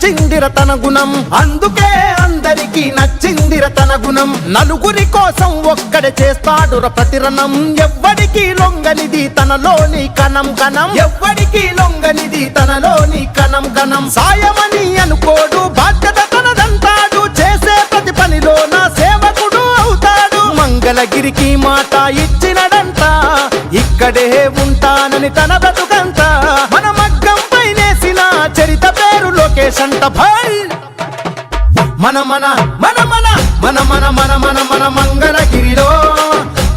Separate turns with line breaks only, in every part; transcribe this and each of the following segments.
నచ్చిందిర తన గుణం, అందుకే అందరికీ నచ్చిందిర తన గుణం. నలుగురి కోసం ఒక్కడే చేస్తాడుర ప్రతిరణం, ఎవ్వడికి లొంగనిది తనలోని కణం కణం, ఎవ్వడికి లొంగనిది తనలోని కణం కణం. సాయమని అనుకోడు, బాధ్యత తనదంటాడు, చేసే ప్రతి పనిలో నా సేవకుడు అవుతాడు. మంగళగిరికి మాట ఇచ్చినడంట, ఇక్కడే ఉంటానని తన బ్రతుకంత. మన మగ్గం పైనేసిన చరిత పేరు లోకేష్ అంట. భాయ్ మన మన మన మన మన మన మన మన మన మంగళగిరిలో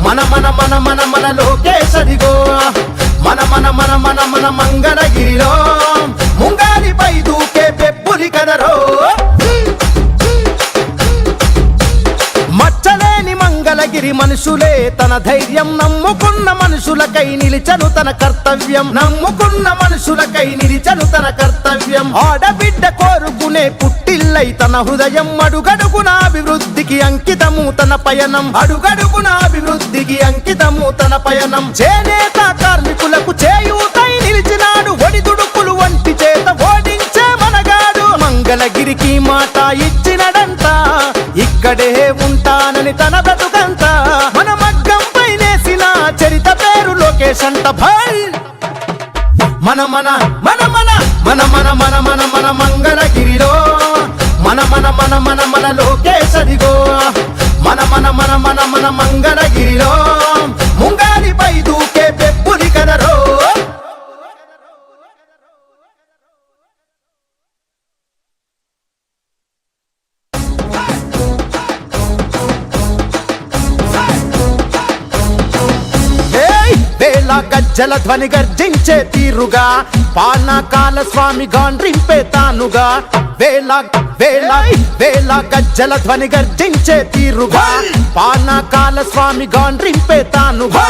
మన మన మన మన మన లోకేష్ అదిగో. మన మన మన మన మన మంగళగిరిలో ముంగాలిపై దూకే పెప్పులి కదరో. మచ్చలేని మంగళగిరి మనుషులే తన ధైర్యం, నమ్ముకున్న మనుషులకై నిలిచను తన కర్తవ్యం, నమ్ముకున్న మనుషులకై నిలిచను తన కర్తవ్యం. ఆడబిడ్డ కోరుకునే పుట్టిల్లై తన హృదయం, అడుగడుగున అభివృద్ధికి అంకితము తన పయనం, అడుగడుగున అభివృద్ధికి అంకితము తన పయనం. చేనేత కార్మికులకు చేయూతై నిలిచినాడు, ఒడిదుడుకులు వంటి చేత ఓడించే మనగాడు. మంగళగిరికి మాట ఇచ్చినడంట, ఇక్కడే ఉంటానని తన బ్రతుకంత. మన మగ్గం పైనేసిన చరిత పేరు లోకేష్ అంట. భాయ్ మన మన మన మన మన మన మన మన మన మంగళగిరిలో మన మన మన మన మన లోకేష్ అదిగో. మన మన మన మన మన మంగళగిరిలో ముంగాలిపై దూకే పెప్పులి కదరో. గజ్జల ధ్వని గర్జించే తీరుగా, పానకాల స్వామి గాండ్రింపే తానుగా. వేల వేల వేల గజ్జల ధ్వని గర్జించే తీరుగా, పానకాల స్వామి గాండ్రింపే తానుగా.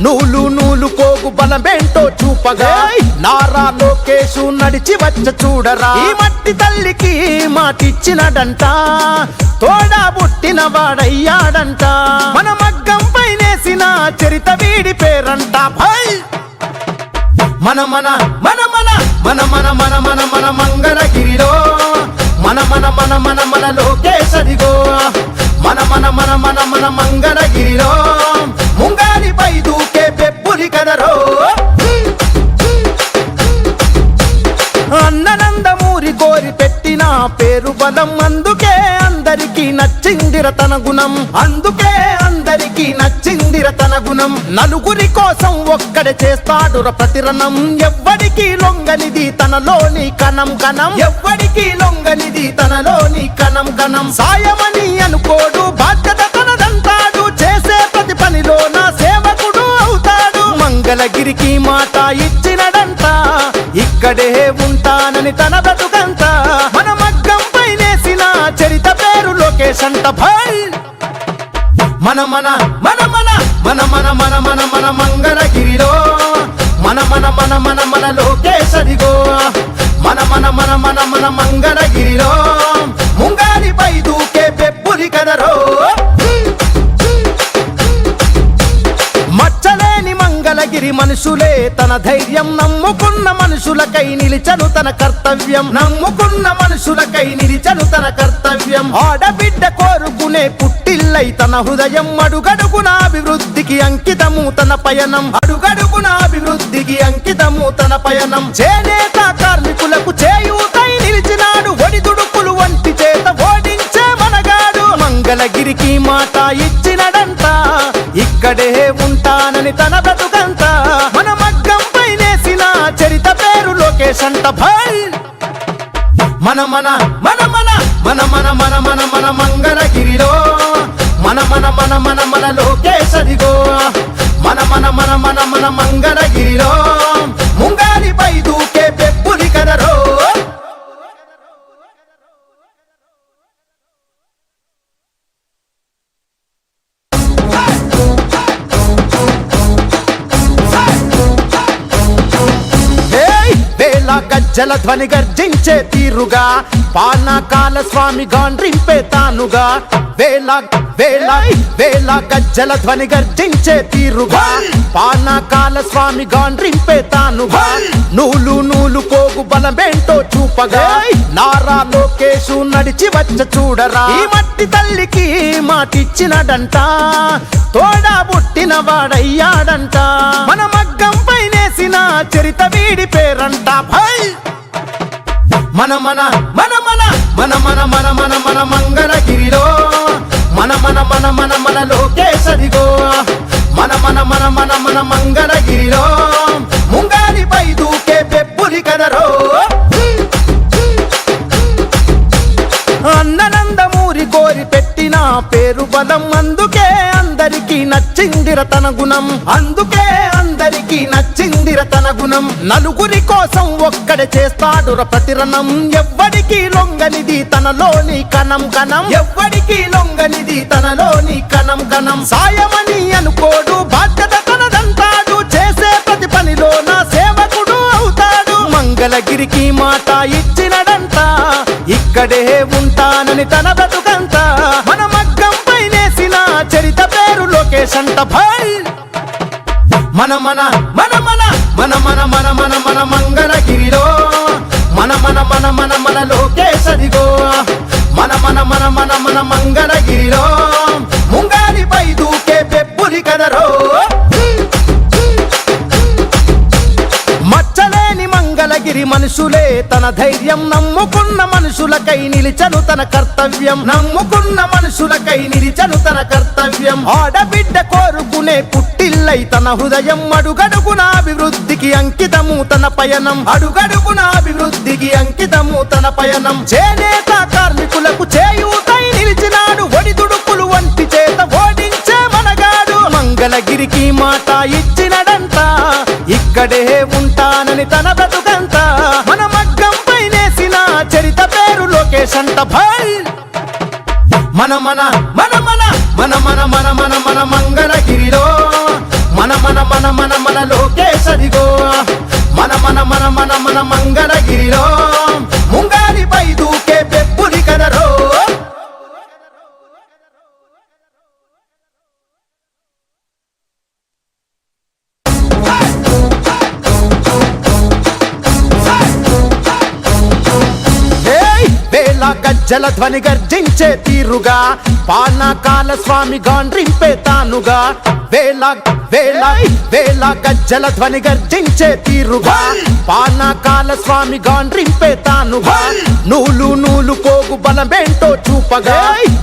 నూలు నూలు పోగు బలమేంటో చూపగా, నారా లోకేషు నడిచి వచ్చ చూడరా. ఈ మట్టి తల్లికి మాటిచ్చినడంట, తోడా పుట్టిన వాడయ్యాడంట. మన మగ్గం పైనేసిన చరిత వీడి పేరంట. భాయ్ మన మన మన మన మన మన మన మన మన మంగళగిరిలో మన మన మన మన మన లోకేష్ అదిగో. మన మన మన మన మన మంగళగిరిలో ముంగాలిపై దూకే పెప్పులి కదరో. అన్ననందమూరి కోరి పెట్టిన పేరు బలం, అందుకే అందరికీ నచ్చిందిర తన గుణం, అందుకే అందరికీ నచ్చిందిర తన గుణం. నలుగురి కోసం ఒక్కడే చేస్తాడుర ప్రతిరణం, ఎవ్వడికి లొంగనిది తనలోని కణం కణం, ఎవ్వడికి లొంగనిది తనలోని కణం కణం. సాయమని అనుకోడు, బాధ్యత తనదంటాడు, చేసే ప్రతి పనిలో నా సేవకుడు అవుతాడు. మంగళగిరికి మాట ఇచ్చినడంట, ఇక్కడే ఉంటానని తన బ్రతుకంత. మన మగ్గం పైనేసిన చరిత పేరు లోకేష్ అంట. భాయ్ మన మన మన మన మన మన మన మన మన మంగళగిరిలో మన మన మన మన మన లోకేష్ అదిగో. మన మన మన మన మన మంగళగిరిలో ముంగాలిపై దూకే పెప్పులి కదరో. మచ్చలేని మంగళగిరి మనుషులే తన ధైర్యం, నమ్ముకున్న మనుషులకై నిలిచను తన కర్తవ్యం, నమ్ముకున్న మనుషులకై నిలిచను తన కర్తవ్యం. ఆడబిడ్డ కోరుకునే పుట్టిల్లై తన హృదయం, అడుగడుగున అభివృద్ధికి అంకితము తన పయనం, అడుగడుగున అభివృద్ధికి అంకితము తన పయనం. చేనేత కార్మికులకు చేయూతై నిలిచినాడు, ఒడిదుడుకులు వంటి చేత ఓడించే మనగాడు. మంగళగిరికి మాట ఇచ్చినడంట, ఇక్కడే ఉంటానని తన బ్రతుకంత. మన మగ్గం పైనేసిన చరిత పేరు లోకేష్ అంట. భాయ్ మన మన మన మన మన మన మన మన మన మంగళగిరిలో మన మన మన మన మన లోకేష్ అదిగో. మన మన మన మన మన మంగళగిరిలో ముంగాలిపై దూకే పెప్పులి కదరో. గజ్జల ధ్వని గర్జించే తీరుగా, పానకాల స్వామి గాండ్రింపే తానుగా. వేల వేళ వేళ గజ్జల ధ్వని గర్జించే తీరుగా పానకాల స్వామి గాండ్రింపే తానుగా నూలు నూలు పోగు బలమేంటో చూపగా నారా లోకేషు నడిచి వచ్చ చూడరా ఈ మట్టి తల్లికి మాటిచ్చినడంట తోడా పుట్టిన వాడయ్యాడంట మన మగ్గం పైనేసిన చరిత వీడి పేరంట భై మన మన మన మన మన మన మన మన మన మంగళగిరిలో మన మన మన మన మన లోకేశదిగో మన మన మన మన మన మంగళగిరిలో ముంగాలిపై దూకే పెప్పులి కదరో అన్ననందమూరి కోరి పెట్టిన పేరు బలం అందుకే అందరికీ నచ్చిందిర తన గుణం అందుకే అందరికీ నచ్చిందిర తన గుణం నలుగురి కోసం ఒక్కడే చేస్తాడుర ప్రతిరణం ఎవ్వడికి లొంగనిది తనలోని కణం కణం ఎవ్వడికి లొంగనిది తనలోని కణం కణం సాయమని అనుకోడు బాధ్యత తనదంటాడు చేసే ప్రతి పనిలో నా సేవకుడు అవుతాడు మంగళగిరికి మాట ఇచ్చినడంట ఇక్కడే ఉంటానని తన బ్రతుకంతా మన మగ్గం పైనేసిన చరిత పేరు లోకేష్ అంట భై మన మన మన మన మన మన మన మన మన మంగళగిరిలో మన మన మన మన మన లోకేశదిగో మన మన మన మన మన మంగళగిరిలో ముంగాలిపై దూకే పెప్పులి కదరో మచ్చలేని మంగళగిరి మనుషులే తన ధైర్యం నమ్ముకున్న మనుషులకై నిలిచను తన కర్తవ్యం నమ్ముకున్న మనుషులకై నిలిచను తన కర్తవ్యం ఆడబిడ్డ కోరుకునే పుట్టిల్లై తన హృదయం అడుగడుగున అభివృద్ధికి అంకితము తన పయనం అడుగడుగున అభివృద్ధికి అంకితము తన పయనం చేనేత కార్మికులకు చేయూతై నిలిచినాడు ఒడిదుడుకులు వంటి చేత ఓడించే మనగాడు మంగళగిరికి మాట ఇచ్చినడంట ఇక్కడే ఉంటానని తన బ్రతుకంతా మన మగ్గం పైనేసిన చరిత పేరు లోకేష్ అంట భై మన మన మన మన మన మన మన మన మన మంగళగిరిలో మన మన మన మన మన లోకేశదిగో మన మన మన మన మన మంగళగిరిలో ముంగాలిపై దూకే పెప్పులి కదరో గజ్జల ధ్వని గర్జించే తీరుగా పానకాల స్వామి గాండ్రింపే తానుగా వేళ వేళ వేళ గజ్జల ధ్వని గర్జించే తీరుగా పానకాల స్వామి గాండ్రింపే తానుగా నూలు నూలు పోగు బలమేంటో చూపగా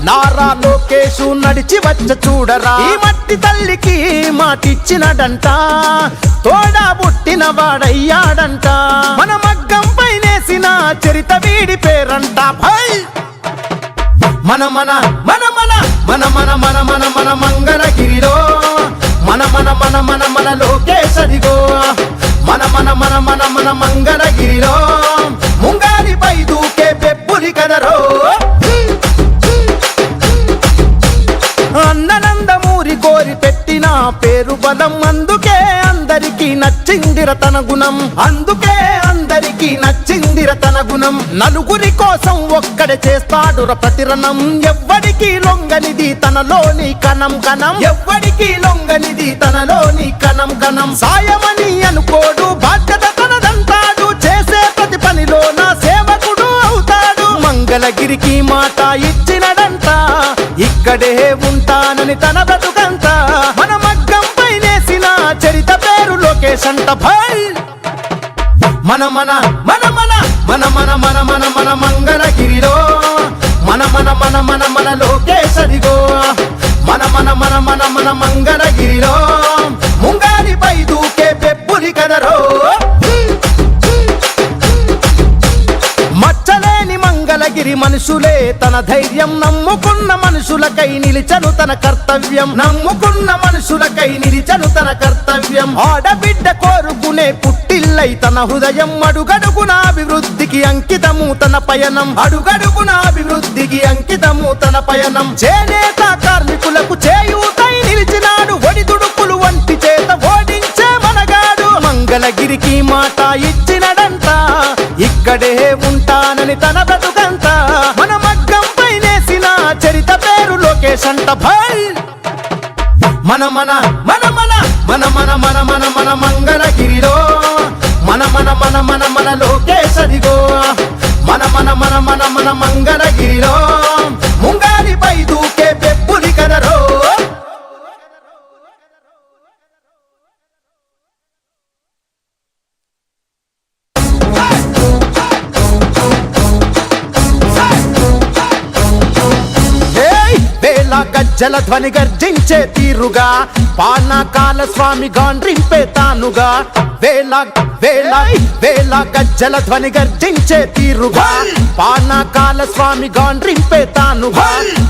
నారా లోకేషు నడిచి వచ్చ చూడరా ఈ మట్టి తల్లికి మాటిచ్చినడంట తోడా పుట్టిన వాడయ్యాడంట మన మగ్గం పైనేసిన చరిత వీడి పేరంట భై మన మన మన మన మన మన మన మన మన మంగళగిరిలో మన మన మన మన మన లోకేశదిగో మన మన మన మన మన మంగళగిరిలో ముంగాలిపై దూకే పెప్పులి కదరో అన్ననందమూరి కోరి పెట్టిన పేరు బలం అందుకే అందరికీ నచ్చిందిర తన గుణం అందుకే అందరికీ నచ్చిందిర తన గుణం నలుగురి కోసం ఒక్కడే చేస్తాడుర ప్రతిరణం ఎవ్వడికి లొంగనిది తనలోని కణం కణం ఎవ్వడికి లొంగనిది తనలోని కణం కణం సాయమని అనుకోడు బాధ్యత తనదంటాడు చేసే ప్రతి పనిలో నా సేవకుడు అవుతాడు మంగళగిరికి మాట ఇచ్చినడంట ఇక్కడే ఉంటానని తన బ్రతుకంతా మన మగ్గం పైనేసిన చరిత పేరు లోకేష్ అంట భై మన మన మన మన మన మన మన మన మన మంగళగిరిలో మన మన మన మన మన లోకేశదిగో మన మన మన మన మన మంగళగిరిలో ముంగాలిపై దూకే పెప్పులి కదరో మచ్చలేని మంగళగిరి మనుషులే తన ధైర్యం నమ్ముకున్న మనుషులకై నిలిచను తన కర్తవ్యం నమ్ముకున్న మనుషులకై నిలిచను తన కర్తవ్యం ఆడబిడ్డ కోరుకునే పుట్టిల్లై తన హృదయం అడుగడుగున అభివృద్ధికి అంకితము తన పయనం అడుగడుగున అభివృద్ధికి అంకితము తన పయనం చేనేత కార్మికులకు చేయూతై నిలిచినాడు ఒడిదుడుకులు వంటి చేత ఓడించే మనగాడు మంగళగిరికి మాట ఇచ్చినడంట ఇక్కడే ఉంటానని తన బ్రతుకంతా మన మగ్గం పైనేసిన చరిత పేరు లోకేష్ లోకేష్ అంట భల్ మన మన మన మన మన మన మన మన మన మంగళగిరిలో మన మన మన మన మన లోకేష్ అదిగో మన మన మన మన మన మంగళగిరిలో ముంగారిపై దూకే పెప్పులి కదరో గజ్జల ధ్వని గర్జించే తీరుగా పానకాల స్వామి గాండ్రింపే తానుగా వేళ వేళ వేళ గజ్జల ధ్వని గర్జించే తీరుగా పానకాల స్వామి గాండ్రింపే తానుగా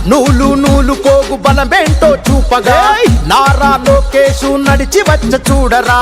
నూలు నూలు కోగు బలమేంటో చూపగా నారా లోకేషు నడిచి వచ్చ చూడరా